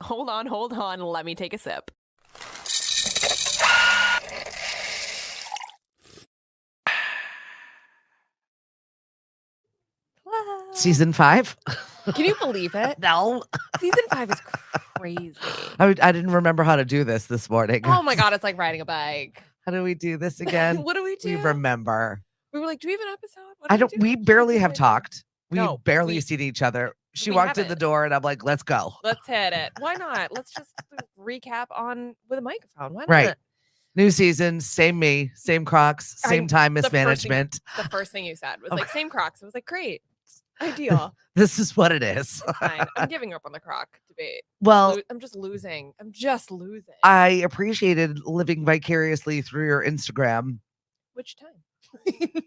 Hold on. Let me take a sip. Season 5? Can you believe it? No. Season 5 is crazy. I didn't remember how to do this morning. Oh my God, it's like riding a bike. How do we do this again? What do we do? We remember. We were like, do we have an episode? We barely have talked. We've No, barely seen each other. She walked in the door and I'm like, let's go. Let's hit it. Why not? Let's just recap on with a microphone. Why not? Right. New season, same me, same Crocs, same time mismanagement. The first thing you said was like, same Crocs. I was like, great. Ideal. This is what it is. It's fine. I'm giving up on the Croc debate. Well, I'm just losing. I appreciated living vicariously through your Instagram. Which time?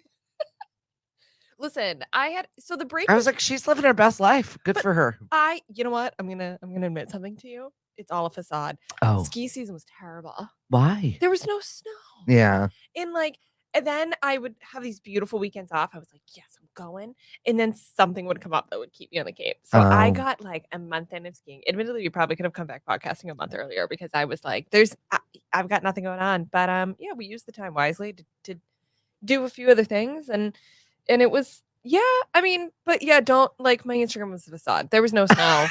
Listen, the break. I was like, she's living her best life. Good for her. You know what? I'm gonna admit something to you. It's all a facade. Oh, ski season was terrible. Why? There was no snow. Yeah. And then I would have these beautiful weekends off. I was like, yes, I'm going. And then something would come up that would keep me on the Cape. So I got like a month in of skiing. Admittedly, we probably could have come back podcasting a month earlier because I was like, I've got nothing going on. But yeah, we used the time wisely to do a few other things. And it was, don't like my Instagram was a facade. There was no snow.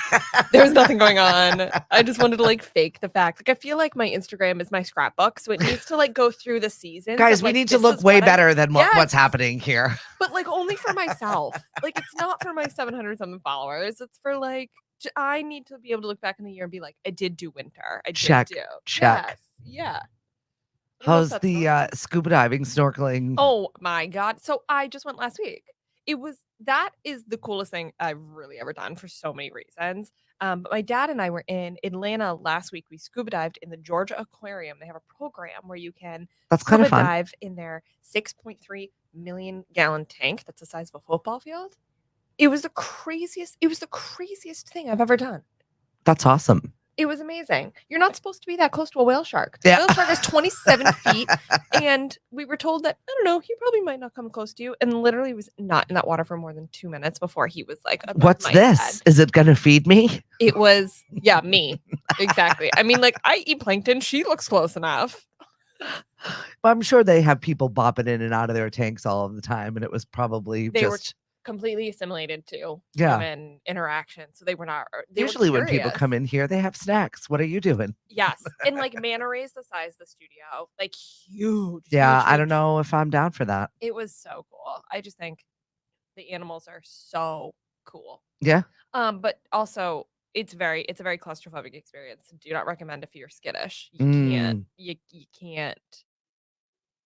There was nothing going on. I just wanted to like fake the fact. Like I feel like my Instagram is my scrapbook, so it needs to like go through the seasons. Guys, we need to look way better than what's happening here. But like only for myself. Like it's not for my 700 something followers. It's for like I need to be able to look back in the year and be like, I did do winter. Check. Yes. Yeah. How's the scuba diving, snorkeling? Oh my God. So I just went last week. That is the coolest thing I've really ever done for so many reasons. But my dad and I were in Atlanta last week. We scuba dived in the Georgia Aquarium. They have a program where you can scuba dive in their 6.3 million gallon tank. That's the size of a football field. It was the craziest thing I've ever done. That's awesome. It was amazing. You're not supposed to be that close to a whale shark. The whale shark is 27 feet. And we were told that, I don't know, he probably might not come close to you. And literally was not in that water for more than 2 minutes before he was like, what's this? Head. Is it going to feed me? It was, me. Exactly. I mean, like, I eat plankton. She looks close enough. But I'm sure they have people bopping in and out of their tanks all of the time. And it was probably they were completely assimilated to human interaction. So they were not. Usually when people come in here, they have snacks. What are you doing? Yes. And like manta rays the size of the studio, like huge. Yeah. Huge. I don't know if I'm down for that. It was so cool. I just think the animals are so cool. Yeah. But also it's a very claustrophobic experience. Do not recommend if you're skittish. You can't.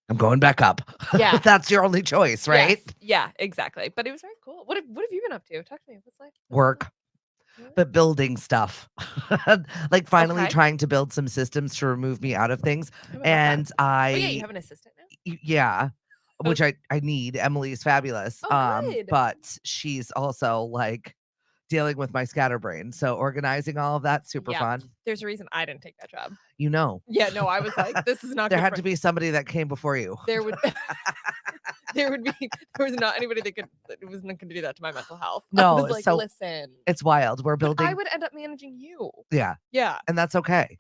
I'm going back up. Yeah. That's your only choice, right? Yes. Yeah, exactly. But it was very cool. What have you been up to? Talk to me. What's life? Work. But building stuff. Like finally trying to build some systems to remove me out of things. And you have an assistant now? Yeah. Which I need. Emily's fabulous. Good. But she's also like dealing with my scatterbrain. So organizing all of that, super fun. There's a reason I didn't take that job. You know. Yeah, no, I was like, this is not there had to be somebody that came before you. There was not anybody that was not going to do that to my mental health. No, I was like, listen. It's wild. We're building. I would end up managing you. Yeah. Yeah. And that's okay.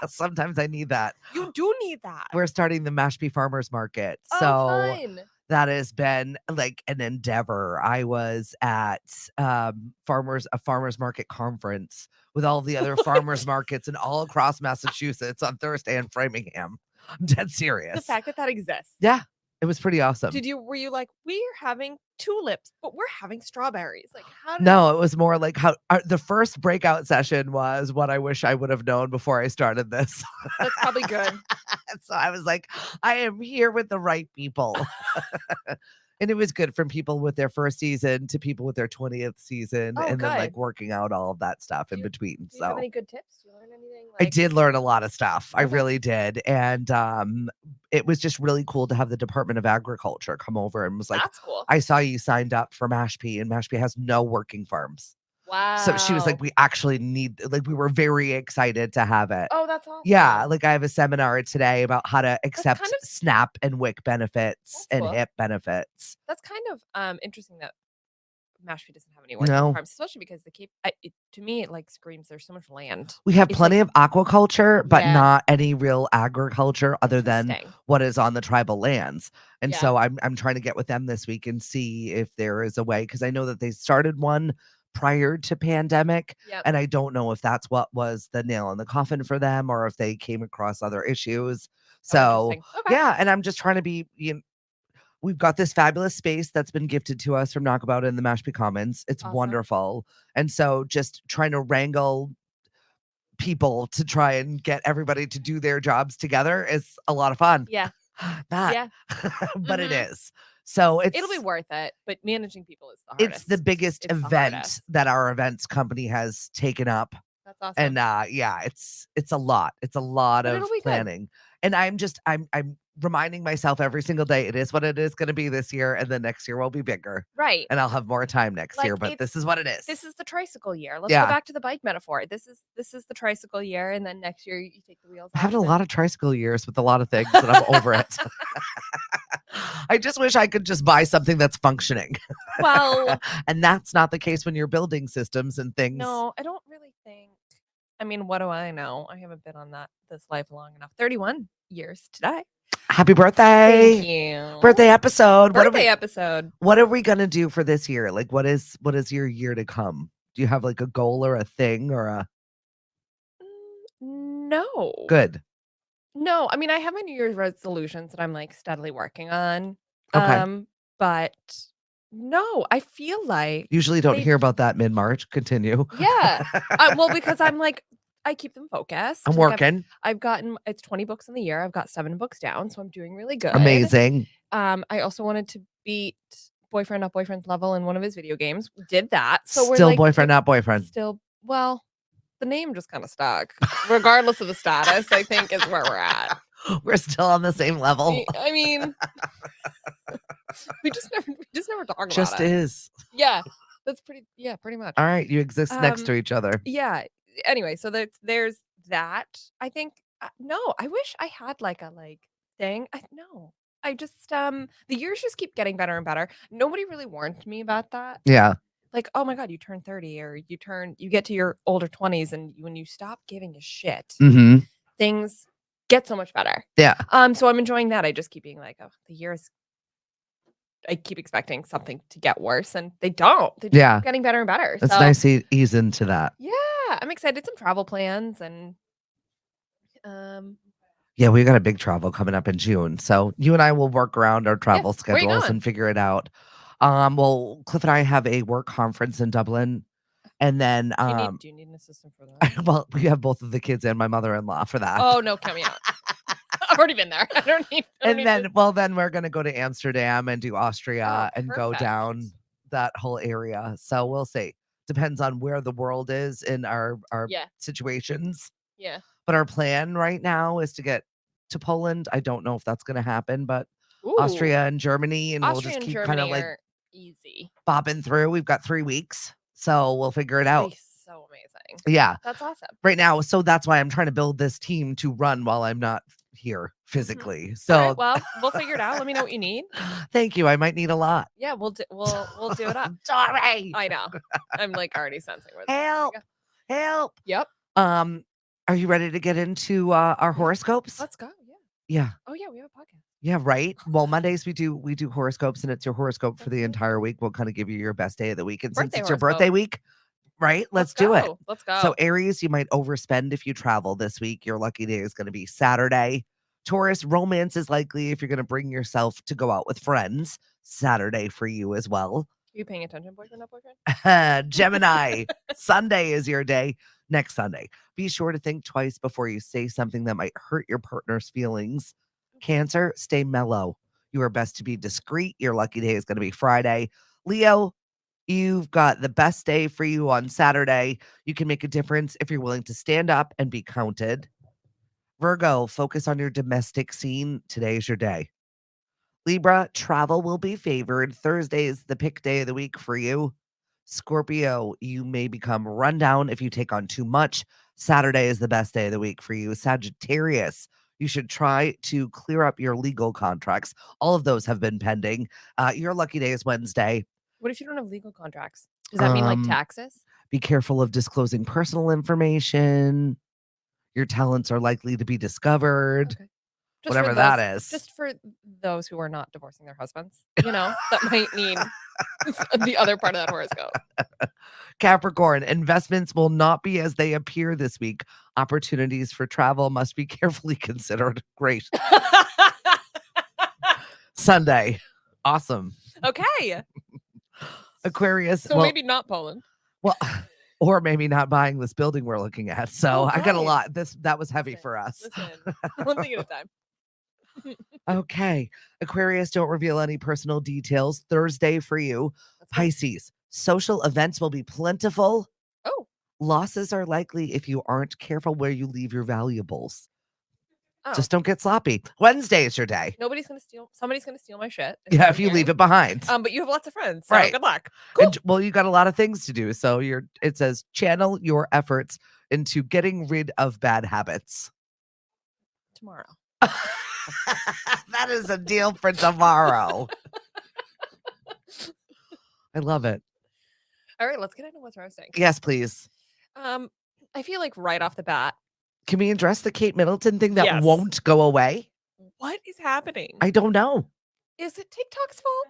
Sometimes I need that. You do need that. We're starting the Mashpee Farmers Market. Oh, so fine. That has been like an endeavor. I was at a farmers market conference with all the other farmers markets and all across Massachusetts on Thursday in Framingham. I'm dead serious. The fact that exists. Yeah. It was pretty awesome. Were you like, we're having tulips, but we're having strawberries? Like, No, it was more like how the first breakout session was what I wish I would have known before I started this. That's probably good. So I was like, I am here with the right people. And it was good from people with their first season to people with their 20th season then like working out all of that stuff in between. Do you have any good tips? Do you learn anything? I did learn a lot of stuff. I really did. And it was just really cool to have the Department of Agriculture come over and was like, that's cool. I saw you signed up for Mashpee and Mashpee has no working farms. Wow. So she was like, we actually need, like, we were very excited to have it. Oh, that's awesome. Yeah. Like I have a seminar today about how to accept SNAP and WIC benefits and HIP benefits. That's kind of interesting that Mashpee doesn't have any working No. farms, especially because the Cape. To me, it like screams there's so much land. We have It's plenty like, of aquaculture, but yeah, not any real agriculture other than interesting. what is on the tribal lands. And Yeah, so I'm trying to get with them this week and see if there is a way, because I know that they started one prior to pandemic, yep. and I don't know if that's what was the nail in the coffin for them or if they came across other issues. Oh, So interesting. Okay, yeah, and I'm just trying to be, we've got this fabulous space that's been gifted to us from Knockabout in the Mashpee Commons. It's awesome. wonderful. And so just trying to wrangle people to try and get everybody to do their jobs together is a lot of fun. Yeah, Not, yeah. but it Hmm. is. So It'll be worth it, but managing people is the it's the hardest. biggest It's the event hardest. that our events company has taken up. That's awesome. And yeah, it's a lot. It's a lot But it'll of be good. planning. And I'm reminding myself every single day it is what it is going to be this year, and then next year will be bigger. Right. And I'll have more time next year, Like but this is what it is. this is the tricycle year. Let's go Yeah. back to the bike metaphor. This is the tricycle year, and then next year you take the wheels I'm off. having a lot of tricycle years with a lot of things, and I'm over it. I just wish I could just buy something that's functioning. Well, And that's not the case when you're building systems and things. no, I don't really think. I mean, what do I know? I haven't been on this life long enough. 31 years today. Happy birthday. Thank you. Birthday episode. Birthday episode. What are we gonna do for this year? Like what is your year to come? Do you have like a goal or a thing or a No. good? No, I mean, I have my New Year's resolutions that I'm like steadily working on. Okay. But no, I feel like Usually don't they hear about that mid-March. Continue. yeah. Well, because I'm like I keep them focused. I'm Like working. I've gotten it's 20 books in the year. I've got 7 books down, so I'm doing really good. Amazing. I also wanted to beat boyfriend not boyfriend's level in one of his video games. Did that. So we're Still like boyfriend, not boyfriend. still well, the name just kind of stuck. Regardless of the status, I think is where we're at. We're still on the same level. I mean, we just never talk about Just it. is. Yeah, pretty much. All right, you exist next to each other. Yeah. Anyway, so there's that. I think no, I wish I had like a thing. No. I just the years just keep getting better and better. Nobody really warned me about that. Yeah. Like, oh my god, you turn 30 or you get to your older 20s and when you stop giving a shit, Mm-hmm. things get so much better. Yeah. So I'm enjoying that. I just keep being like, oh, the years I keep expecting something to get worse and they don't. They just keep getting better and better. It's so nice to ease into that. yeah, I'm excited. Some travel plans and yeah, we got a big travel coming up in June. So you and I will work around our travel where you schedules going? and figure it out. Well, Cliff and I have a work conference in Dublin. And then Do you need an assistant for that? well, we have both of the kids and my mother-in-law for that. Oh no, count me out. I've already been there. I don't need then we're gonna go to Amsterdam and do Austria and go perfect. down that whole area. So we'll see. Depends on where the world is in our situations. Yeah. But our plan right now is to get to Poland. I don't know if that's gonna happen, but Austria and Germany, and we'll just keep kind of like easy bopping through. We've got 3 weeks, so we'll figure it out. So amazing. Yeah. That's awesome. Right now, so that's why I'm trying to build this team to run while I'm not here physically. So right, well, we'll figure it out. Let me know what you need. Thank you. I might need a lot. Yeah, we'll do it up. Sorry. I know. I'm like already sensing where Help. Yep. Are you ready to get into our horoscopes? Let's go. Yeah. Oh yeah, we have a podcast. Yeah, right. Well, Mondays we do horoscopes, and it's your horoscope for the entire week. We'll kind of give you your best day of the week. And since it's your birthday week, right? Let's do it. Let's go. So Aries, you might overspend if you travel this week. Your lucky day is going to be Saturday. Taurus, romance is likely if you're going to bring yourself to go out with friends. Saturday for you as well. Are you paying attention, boyfriend, not boyfriend? Gemini, Sunday is your day. Next Sunday. Be sure to think twice before you say something that might hurt your partner's feelings. Cancer, stay mellow. You are best to be discreet. Your lucky day is going to be Friday. Leo, you've got the best day for you on Saturday. You can make a difference if you're willing to stand up and be counted. Virgo, focus on your domestic scene. Today is your day. Libra, travel will be favored. Thursday is the pick day of the week for you. Scorpio, you may become rundown if you take on too much. Saturday is the best day of the week for you. Sagittarius, you should try to clear up your legal contracts. All of those have been pending. Your lucky day is Wednesday. What if you don't have legal contracts? Does that mean like taxes? Be careful of disclosing personal information. Your talents are likely to be discovered. Okay. Whatever that is. Just for those who are not divorcing their husbands, that might mean the other part of that horoscope. Capricorn, investments will not be as they appear this week. Opportunities for travel must be carefully considered. Great. Sunday. Awesome. Okay. Aquarius. So maybe not Poland. Well, or maybe not buying this building we're looking at. So I got a lot. That was heavy for us. Listen, one thing at a time. Okay. Aquarius, don't reveal any personal details. Thursday for you. Pisces, social events will be plentiful. Oh. Losses are likely if you aren't careful where you leave your valuables. Oh. Just don't get sloppy. Wednesday is your day. Somebody's gonna steal my shit. Yeah, if you leave it behind. But you have lots of friends, so right. Good luck. Cool. And, you got a lot of things to do. So it says channel your efforts into getting rid of bad habits. Tomorrow. That is a deal for tomorrow. I love it. All right, let's get into what's roasting. Yes, please. I feel like right off the bat. Can we address the Kate Middleton thing that won't go away? What is happening? I don't know. Is it TikTok's fault?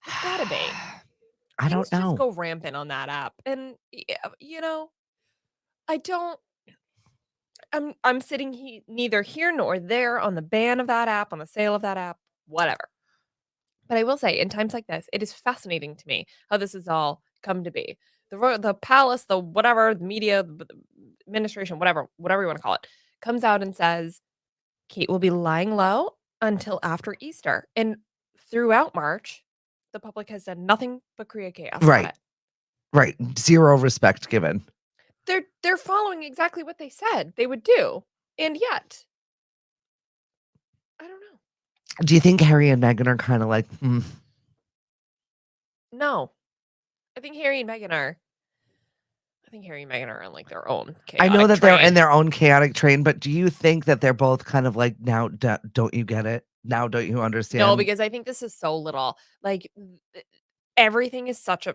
It's gotta be. I don't know. Just go rampant on that app. And I don't. I'm sitting neither here nor there on the ban of that app, on the sale of that app, whatever. But I will say, in times like this, it is fascinating to me how this has all come to be. The palace, the whatever, the media, the administration, whatever you want to call it, comes out and says, Kate will be lying low until after Easter. And throughout March, the public has done nothing but create chaos. Right. Right. Zero respect given. They're following exactly what they said they would do. And yet, I don't know. Do you think Harry and Meghan are kind of like, No. I think Harry and Meghan are on like their own chaotic I know that train. they're in their own chaotic train, but do you think that they're both kind of like, now don't you get it? Now don't you understand? No, because I think this is so little. Like everything is such a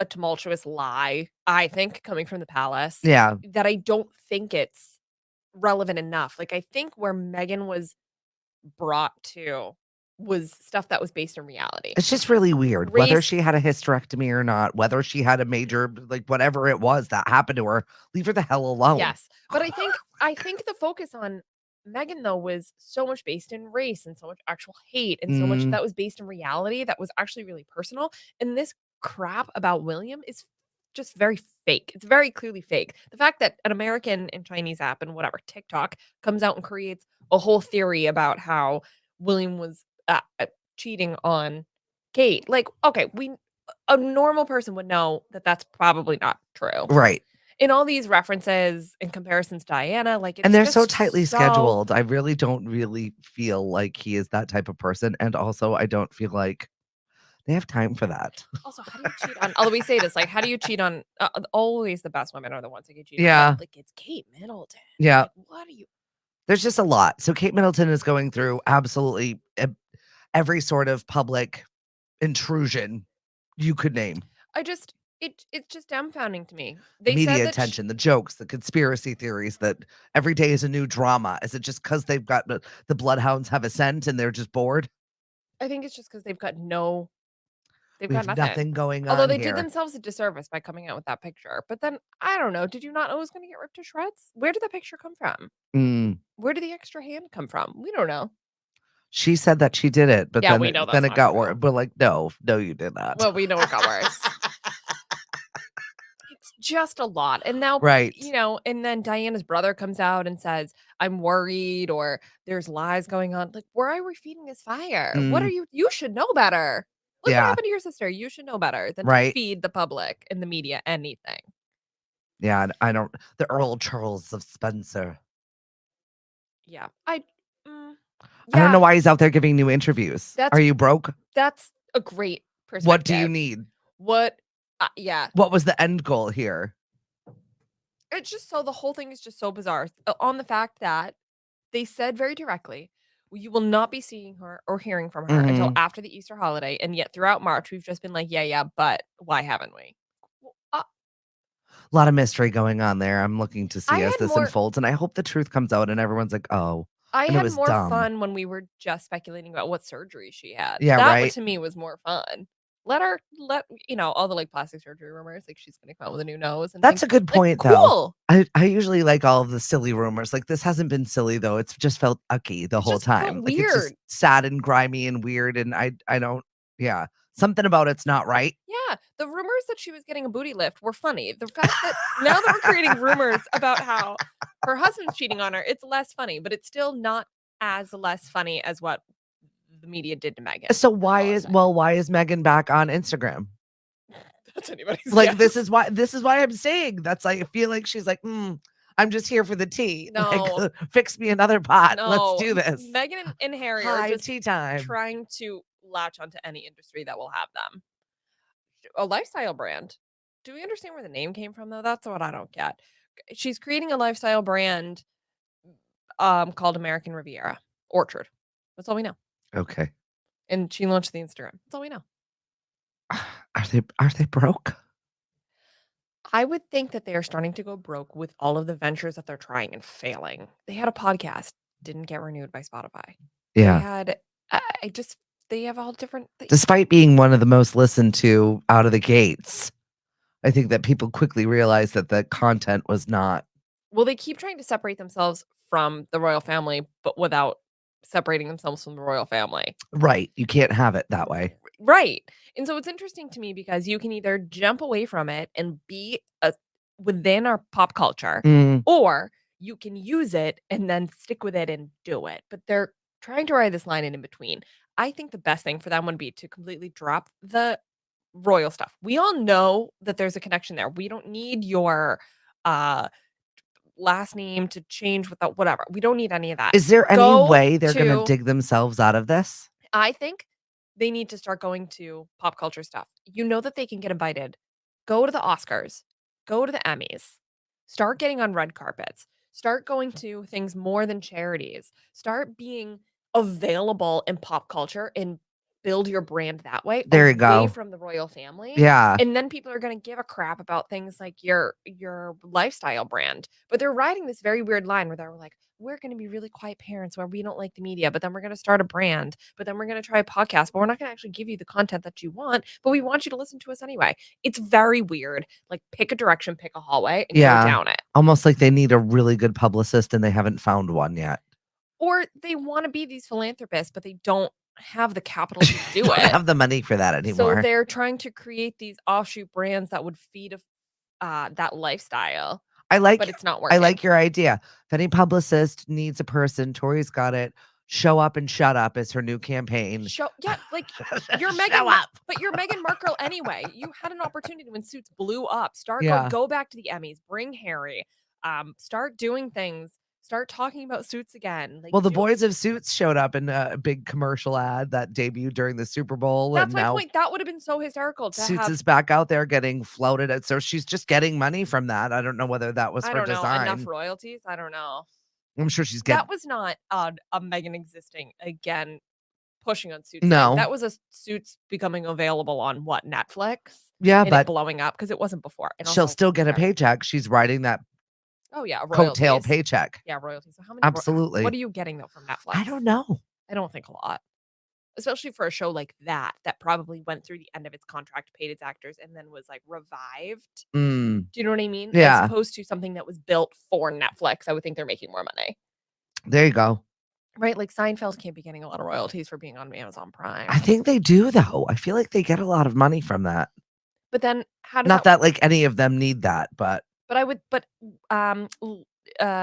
tumultuous lie, I think, coming from the palace. Yeah. That I don't think it's relevant enough. Like I think where Meghan was brought to was stuff that was based in reality. It's just really weird. Whether she had a hysterectomy or not, whether she had a major, like whatever it was that happened to her, leave her the hell alone. Yes. But I think the focus on Meghan, though, was so much based in race and so much actual hate and so much that was based in reality that was actually really personal. And this crap about William is just very fake. It's very clearly fake. The fact that an American and Chinese app and whatever, TikTok, comes out and creates a whole theory about how William was cheating on Kate. Like, okay, a normal person would know that that's probably not true. Right. In all these references and comparisons to Diana, like, and they're so tightly scheduled. I really don't feel like he is that type of person. And also, I don't feel like they have time for that. Also, how do you cheat on? Although we say this, like, how do you cheat on? Always the best women are the ones that get cheated. Yeah. On. Like, it's Kate Middleton. Yeah. Like, what are you? There's just a lot. So Kate Middleton is going through absolutely every sort of public intrusion you could name. It's just dumbfounding to me. Media attention, the jokes, the conspiracy theories, that every day is a new drama. Is it just because they've got the bloodhounds have a scent and they're just bored? I think it's just because they've got nothing going on. Although they did themselves a disservice by coming out with that picture. But then I don't know. Did you not know it was going to get ripped to shreds? Where did the picture come from? Where did the extra hand come from? We don't know. She said that she did it, but yeah, then it got worse. But like, no, you did not. Well, we know it got worse. It's just a lot. And now, right. And then Diana's brother comes out and says, I'm worried, or there's lies going on. Like, where are we feeding this fire? What are you should know better. Look what happened to your sister. You should know better than to feed the public and the media anything. Yeah, I don't. The Earl Charles of Spencer. Yeah. I don't know why he's out there giving new interviews. Are you broke? That's a great perspective. What do you need? What? Yeah. What was the end goal here? It's just the whole thing is just so bizarre on the fact that they said very directly, You will not be seeing her or hearing from her until Mhm. after the Easter holiday, and yet throughout March, we've just been like, "Yeah, but why haven't we?" Well, A lot of mystery going on there. I'm looking to I see as had this more unfolds, and I hope the truth comes out and everyone's like, "Oh, I and it had was more dumb." fun when we were just speculating about what surgery she had. Yeah, That right? to me was more fun. Let all the, like, plastic surgery rumors, like, she's gonna come out with a new nose and That's things, a good like, point, though. cool. I usually like all of the silly rumors, like, this hasn't been silly, though, it's just felt ucky the It whole just felt time, like, it's just weird. sad and grimy and weird, and I don't yeah, something about it's not right. Yeah, the rumors that she was getting a booty lift were funny. The fact that now that we're creating rumors about how her husband's cheating on her, it's less funny, but it's still not as less funny as what the media did to Megan. So That's all I'm saying. why is Megan back on Instagram? That's anybody's Like, guess. this is why I'm saying that's like I feel like she's like, I'm just here for the tea. Like, No, fix me another pot. Let's no. do this. Megan and Harry are Hi, just tea time." trying to latch onto any industry that will have them. A lifestyle brand. Do we understand where the name came from though? That's what I don't get. She's creating a lifestyle brand called American Riviera Orchard. That's all we know. Okay. And she launched the Instagram. That's all we know. Are they broke? I would think that they are starting to go broke with all of the ventures that they're trying and failing. They had a podcast, didn't get renewed by Spotify. They Yeah. had I just they have all different Despite being one of the most listened to out of the gates, I think that people quickly realized that the content was not well, they keep trying to separate themselves from the royal family, but without separating themselves from the royal family. right. You can't have it that way. Right. And so it's interesting to me because you can either jump away from it and be within our pop culture, Mm, or you can use it and then stick with it and do it. But they're trying to ride this line in between. I think the best thing for them would be to completely drop the royal stuff. We all know that there's a connection there. We don't need your uh last name to change without whatever. We don't need any of that. is there any Go way they're gonna to dig themselves out of this? I think they need to start going to pop culture stuff. You know that they can get invited. Go to the Oscars, go to the Emmys, start getting on red carpets, start going to things more than charities, start being available in pop culture and build your brand that way There you away go. from the royal family. Yeah. And then people are going to give a crap about things like your lifestyle brand. But they're riding this very weird line where they're like, we're going to be really quiet parents where we don't like the media, but then we're going to start a brand, but then we're going to try a podcast, but we're not going to actually give you the content that you want, but we want you to listen to us anyway. It's very weird. Like, pick a direction, pick a hallway, and go Yeah. down it. Almost like they need a really good publicist and they haven't found one yet. Or they want to be these philanthropists, but they don't have the capital to do Don't it. have the money for that So anymore. they're trying to create these offshoot brands that would feed that lifestyle, I like but it's not I working. like your idea. If any publicist needs a person, Tori's got it. Show up and shut up is her new campaign. Like you're Show up. But you're Meghan Markle anyway. You had an opportunity when Suits blew up. Yeah. Go back to the Emmys. Bring Harry. Start doing things. Start talking about Suits again. Like, Well, the do boys of Suits showed up in a big commercial ad that debuted during the Super Bowl, and that's my now point. That would have been so hysterical to Suits have. is back out there getting floated at. So she's just getting money from that. I don't know whether that was I her don't know enough design. royalties. I don't know. I'm sure she's That getting was not a Meghan existing again pushing on Suits thing. no. That was a Suits becoming available on what, Netflix, Yeah, and it but blowing up because it wasn't before. And she'll also, still get a sorry. paycheck. She's riding that Oh yeah, coattail royalties. paycheck. Yeah, royalties. So how many? Absolutely. What are you getting though from Netflix? I don't know. I don't think a lot, especially for a show like that that probably went through the end of its contract, paid its actors, and then was like revived. Mm, Do you know what I mean? As yeah, opposed to something that was built for Netflix, I would think they're making more money, there you go. right? Like Seinfeld can't be getting a lot of royalties for being on Amazon Prime. I think they do though. I feel like they get a lot of money from that. But then how does Not that? that like any of them need that, but But I would. But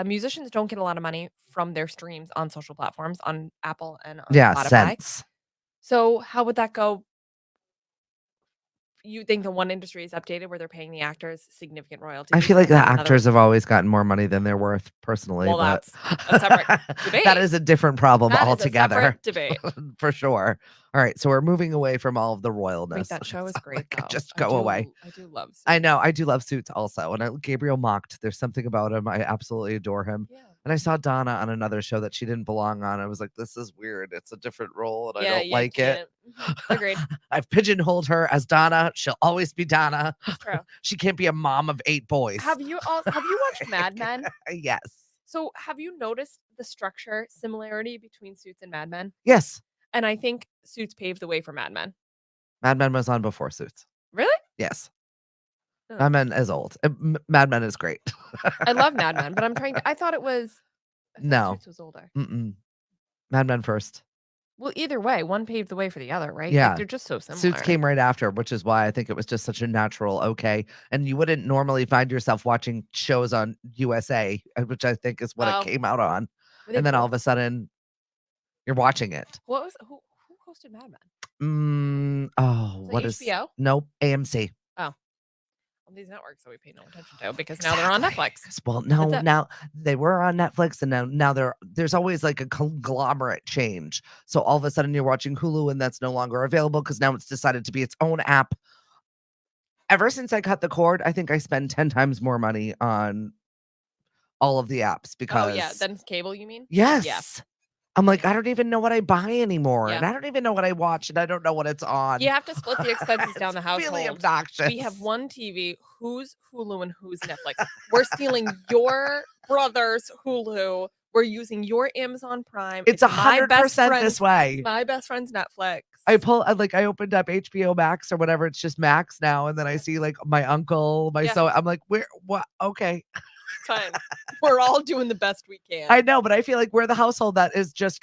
musicians don't get a lot of money from their streams on social platforms on Apple and on yeah, Spotify. sense. So how would that go? You think the one industry is updated where they're paying the actors significant royalties? I feel like and the then another actors have always gotten more money than they're worth personally, Well, but that's a separate that debate. is a different problem That is a altogether. separate debate. For sure. All right, so we're moving away from all of the Wait, royalness. that show is So, great though. just go away. I do love I Suits. know. I do love Suits also. And Gabriel mocked. There's something about him. I absolutely adore him. Yeah. And I saw Donna on another show that she didn't belong on. I was like, this is weird. It's a different role and I Yeah, don't you like it. can't. Agreed. I've pigeonholed her as Donna. She'll always be Donna. It's true. She can't be a mom of 8 boys. Have you watched Mad Men? Yes. So have you noticed the structure similarity between Suits and Mad Men? Yes. And I think Suits paved the way for Mad Men. Mad Men was on before Suits. Really? Yes. Oh. Mad Men is old. Mad Men is great. I love Mad Men, but I thought No. Suits was older. Mad Men first. Well, either way, one paved the way for the other, right? Yeah. Like, they're just so similar. Suits came right after, which is why I think it was just such a natural okay. And you wouldn't normally find yourself watching shows on USA, which I think is what it came out on. And then all of a sudden, you're watching it. Who hosted Mad Men? What is HBO? Nope, AMC. Oh. Well, these networks that we pay no attention to because now they're on Netflix. Well, no, now they were on Netflix and now there's always like a conglomerate change. So all of a sudden you're watching Hulu and that's no longer available because now it's decided to be its own app. Ever since I cut the cord, I think I spend 10 times more money on all of the apps because than cable, you mean? Yes. Yeah. I'm like, I don't even know what I buy anymore. Yeah. And I don't even know what I watch and I don't know what it's on. You have to split the expenses down the household. Really obnoxious. We have one TV. Who's Hulu and who's Netflix? We're stealing your brother's Hulu. We're using your Amazon Prime. It's 100% this way. My best friend's Netflix. I opened up HBO Max or whatever. It's just Max now. And then I see like my uncle, so I'm like, what? Okay. Fine. We're all doing the best we can. I know, but I feel like we're the household that is just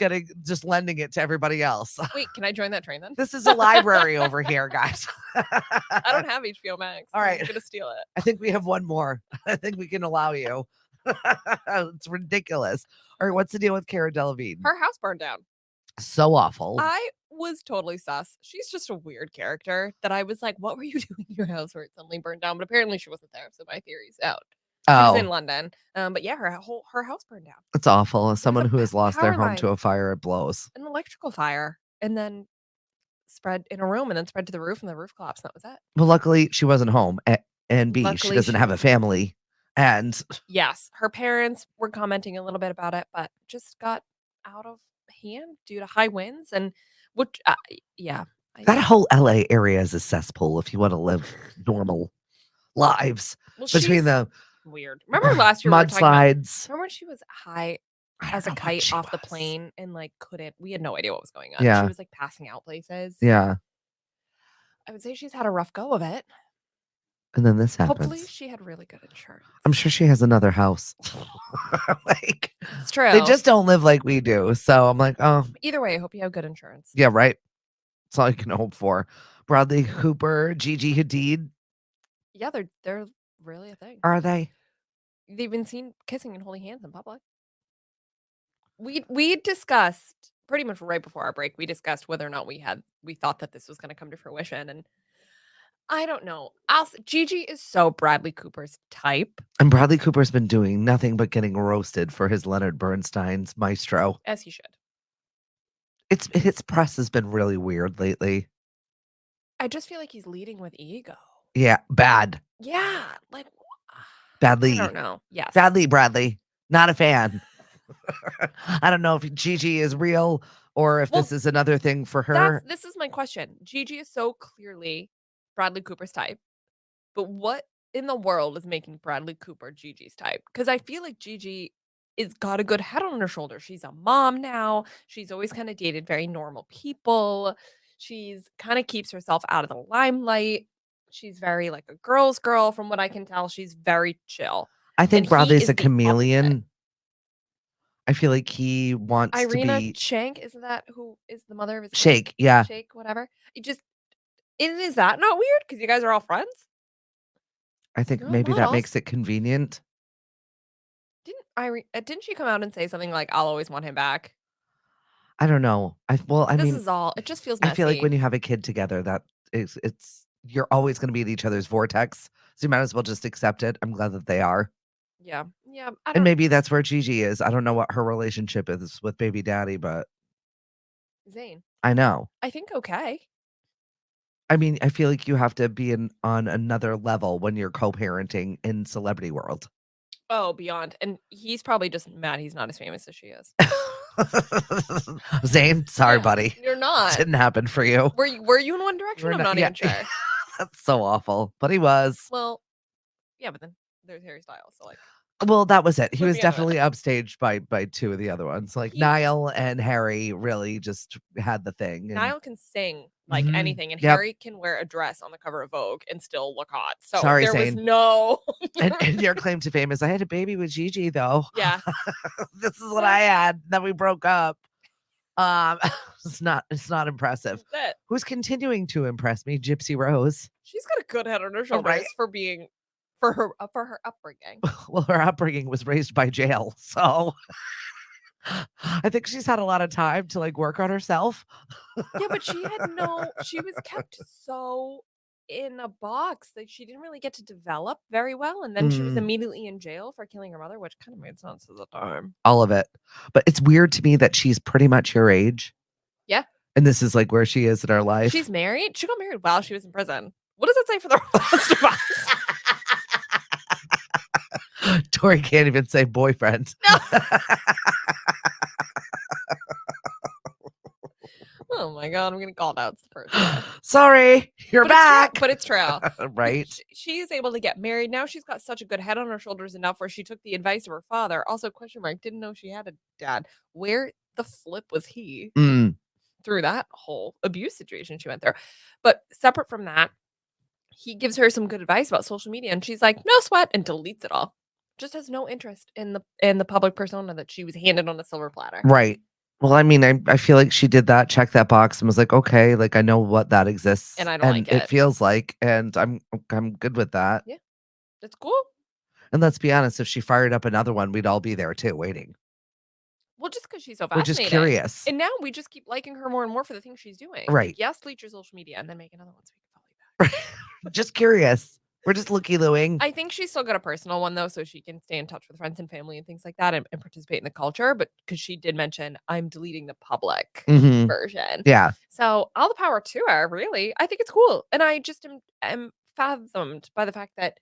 lending it to everybody else. Wait, can I join that train then? This is a library over here, guys. I don't have HBO Max. All right. I'm gonna steal it. I think we have one more. I think we can allow you. It's ridiculous. All right, what's the deal with Cara Delevingne? Her house burned down. So awful. I was totally sus. She's just a weird character that I was like, what were you doing in your house where it suddenly burned down? But apparently she wasn't there, so my theory's out. She was in London. But yeah, her house burned down. It's awful. As someone who has lost their home to a fire, it blows. An electrical fire. And then spread in a room and then spread to the roof and the roof collapsed. And that was it. Well, luckily she wasn't home. And B, she doesn't have a family. And yes, her parents were commenting a little bit about it, but just got out of hand due to high winds and which that whole LA area is a cesspool if you want to live normal lives. Between the weird. Remember last year mudslides. Remember when she was high as a kite off the plane and like we had no idea what was going on. Yeah. She was like passing out places. Yeah. I would say she's had a rough go of it. And then this happens. Hopefully she had really good insurance. I'm sure she has another house. It's true. They just don't live like we do. So I'm like, oh. Either way, I hope you have good insurance. Yeah, right. That's all you can hope for. Bradley Cooper, Gigi Hadid. Yeah, they're really a thing. Are they? They've been seen kissing and holding hands in public. We discussed pretty much right before our break. We discussed whether or not we thought that this was going to come to fruition, and I don't know. Gigi is so Bradley Cooper's type, and Bradley Cooper's been doing nothing but getting roasted for his Leonard Bernstein's Maestro, as he should. His press has been really weird lately. I just feel like he's leading with ego. Yeah, bad. Yeah, like badly. I don't know. Yes, badly, Bradley. Not a fan. I don't know if Gigi is real or if this is another thing for her. This is my question. Gigi is so clearly Bradley Cooper's type, but what in the world is making Bradley Cooper Gigi's type? Because I feel like Gigi is got a good head on her shoulder. She's a mom now. She's always kind of dated very normal people. She's kind of keeps herself out of the limelight. She's very like a girl's girl from what I can tell. She's very chill. I think Bradley's a chameleon. Opposite. I feel like he wants Irina to be Shank, isn't that who is the mother of his Shake, kid? yeah. Shake, whatever. Is that not weird? Because you guys are all friends? I think maybe that makes it convenient. Didn't she come out and say something like, I'll always want him back? I don't know. This is all, it just feels messy. I feel like when you have a kid together, that you're always going to be in each other's vortex. So you might as well just accept it. I'm glad that they are. Yeah. Yeah. And maybe that's where Gigi is. I don't know what her relationship is with baby daddy, but Zayn. I know. I think okay. I mean, I feel like you have to be on another level when you're co-parenting in celebrity world. Oh, beyond. And he's probably just mad he's not as famous as she is. Zane, sorry, Yeah, buddy. you're not. Didn't happen for you. Were you in One Direction? We're I'm not, not yeah. even sure. That's so awful. But he was. Well, yeah, but then there's Harry Styles, so like Well, that was it. He put was me on with definitely it. upstaged by two of the other ones. Like He Niall and Harry really just had the thing. And Niall can sing like anything, and yep. Harry can wear a dress on the cover of Vogue and still look hot. So Sorry, there was Zane. no. And your claim to fame is I had a baby with Gigi, though. Yeah. This is what I had. Then we broke up. It's not impressive. That's it. Who's continuing to impress me? Gypsy Rose. She's got a good head on her shoulders right? for her upbringing. Well, her upbringing was raised by jail, so I think she's had a lot of time to like work on herself. Yeah, but she was kept so in a box that she didn't really get to develop very well. And then she was immediately in jail for killing her mother, which kind of made sense at the time. All of it. But it's weird to me that she's pretty much your age. Yeah. And this is like where she is in her life. She's married. She got married while she was in prison. What does it say for the rest of us? Tori can't even say boyfriend. No. Oh my God, I'm getting called out for it. Sorry, you're back. But it's true. Right. She is able to get married. Now she's got such a good head on her shoulders enough where she took the advice of her father. Also, question mark, didn't know she had a dad. Where the flip was he through that whole abuse situation she went through? But separate from that, he gives her some good advice about social media, and she's like, no sweat, and deletes it all. Just has no interest in the public persona that she was handed on a silver platter. Right. Well, I mean, I feel like she did that, checked that box, and was like, okay, like I know what that exists, and I don't like it feels like, and I'm good with that. Yeah, it's cool. And let's be honest, if she fired up another one, we'd all be there too, waiting. Well, just because she's so We're fascinating. just curious. And now we just keep liking her more and more for the things she's doing. Right. Like, yes, delete your social media and then make another one so we can follow you back. Just curious. We're just looky-looing. I think she's still got a personal one, though, so she can stay in touch with friends and family and things like that and participate in the culture. But because she did mention, I'm deleting the public version. Yeah. So all the power to her, really. I think it's cool. And I just am fathomed by the fact that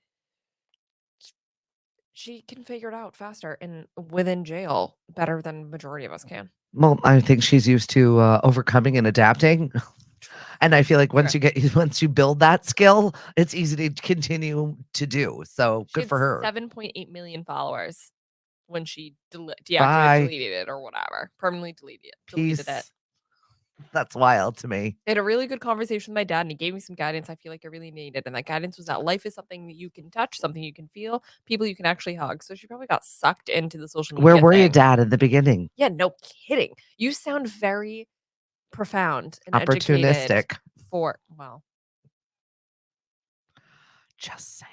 she can figure it out faster and within jail better than majority of us can. Well, I think she's used to overcoming and adapting. And I feel like once you build that skill, it's easy to continue to do. So good for her. 7.8 million followers when she deleted it or whatever. Permanently deleted it. That's wild to me. I had a really good conversation with my dad, and he gave me some guidance I feel like I really needed. And that guidance was that life is something that you can touch, something you can feel, people you can actually hug. So she probably got sucked into the social media. Where were you, Dad, in the beginning? Yeah, no kidding. You sound very profound and opportunistic just saying.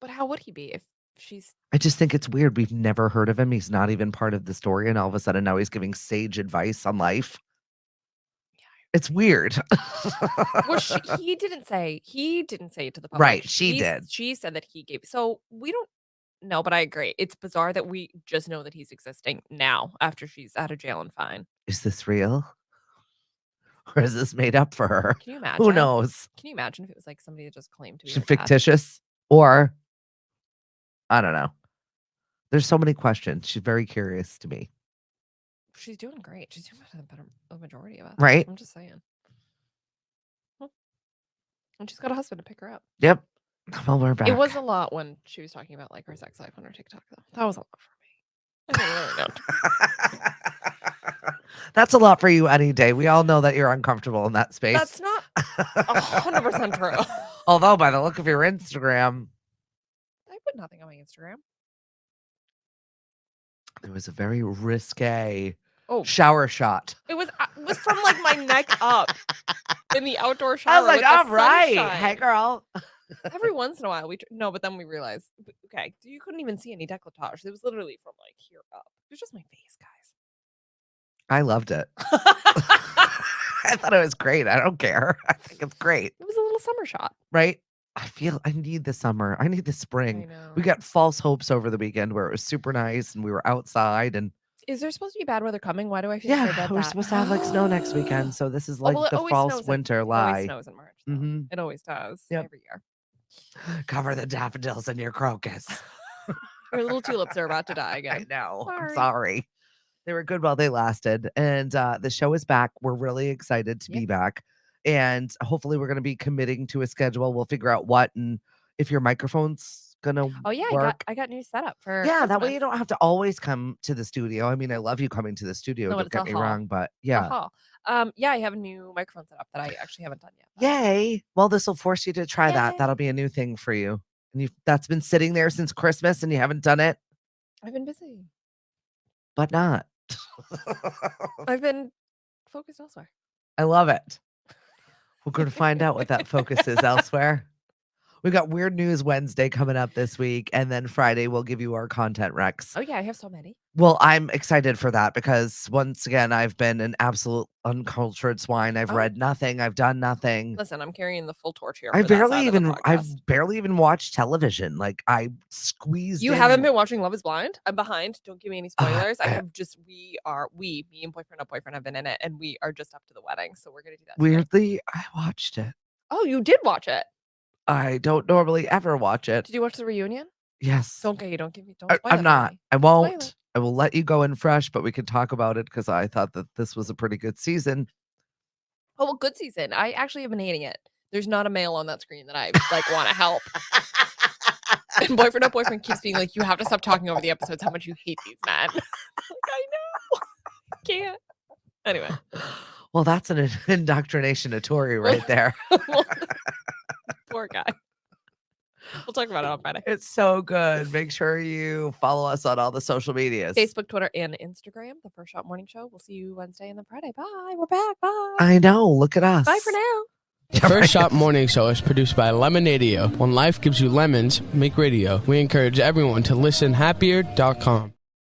But how would he be if she's I just think it's weird. We've never heard of him. He's not even part of the story, and all of a sudden now he's giving sage advice on life. Yeah, it's weird. Well, he didn't say it to the public. Right, she did. She said that he gave. So we don't know, but I agree. It's bizarre that we just know that he's existing now after she's out of jail and fine. Is this real? Or is this made up for her? Can you imagine? Who knows? Can you imagine if it was like somebody that just claimed to be fictitious? Or I don't know. There's so many questions. She's very curious to me. She's doing great. She's doing better than the majority of us. Right? I'm just saying. And she's got a husband to pick her up. Yep. Well, we're back. It was a lot when she was talking about like her sex life on her TikTok, though. That was a lot for me. I really don't. That's a lot for you any day. We all know that you're uncomfortable in that space. That's not 100% true. Although, by the look of your Instagram, I put nothing on my Instagram. It was a very risque shower shot. It was from like my neck up in the outdoor shower. I was like, all right, sunshine. Hey, girl. Every once in a while, but then we realized, okay, you couldn't even see any décolletage. It was literally from like here up. It was just my face, guys. I loved it. I thought it was great. I don't care. I think it's great. It was a little summer shot. Right? I need the summer. I need the spring. We got false hopes over the weekend where it was super nice and we were outside. And is there supposed to be bad weather coming? Why do I feel so bad? We're supposed to have like snow next weekend. So this is like the false winter lie. It always snows in March. It always does every year. Cover the daffodils in your crocus. Your little tulips are about to die I again. know. I'm Sorry. sorry. They were good while they lasted. And the show is back. We're really excited to be back. And hopefully we're going to be committing to a schedule. We'll figure out what and if your microphone's going to work. I got new setup for Yeah, Christmas. that way you don't have to always come to the studio. I mean, I love you coming to the studio. No, Don't get me wrong, but yeah. I have a new microphone setup that I actually haven't done yet. Yay. Well, this will force you to try that. That'll Yay. be a new thing for you. And that's been sitting there since Christmas and you haven't done it, I've been busy. but not. I've been focused elsewhere. I love it. We're going to find out what that focus is elsewhere. We got Weird News Wednesday coming up this week, and then Friday we'll give you our content recs. Oh yeah, I have so many. Well, I'm excited for that because once again, I've been an absolute uncultured swine. I've read nothing. I've done nothing. Listen, I'm carrying the full torch here. I've barely even watched television. Like I squeezed. You haven't been watching Love Is Blind? I'm behind. Don't give me any spoilers. Me and boyfriend have been in it, and we are just up to the wedding, so we're gonna do that. Weirdly, I watched it. Oh, you did watch it? I don't normally ever watch it. Did you watch the reunion? Yes. Don't give me. Don't. I'm not. I won't. I will let you go in fresh, but we can talk about it because I thought that this was a pretty good season. Oh, well, good season. I actually have been hating it. There's not a male on that screen that I want to help. And boyfriend keeps being like, you have to stop talking over the episodes how much you hate these men. Like, I know. Can't. Anyway. Well, that's an indoctrination of Tori right there. Poor guy. We'll talk about it on Friday. It's so good. Make sure you follow us on all the social medias. Facebook, Twitter, and Instagram. The First Shot Morning Show. We'll see you Wednesday and then Friday. Bye. We're back. Bye. I know. Look at us. Bye for now. The First Shot Morning Show is produced by Lemonadio. When life gives you lemons, make radio. We encourage everyone to listen happier.com.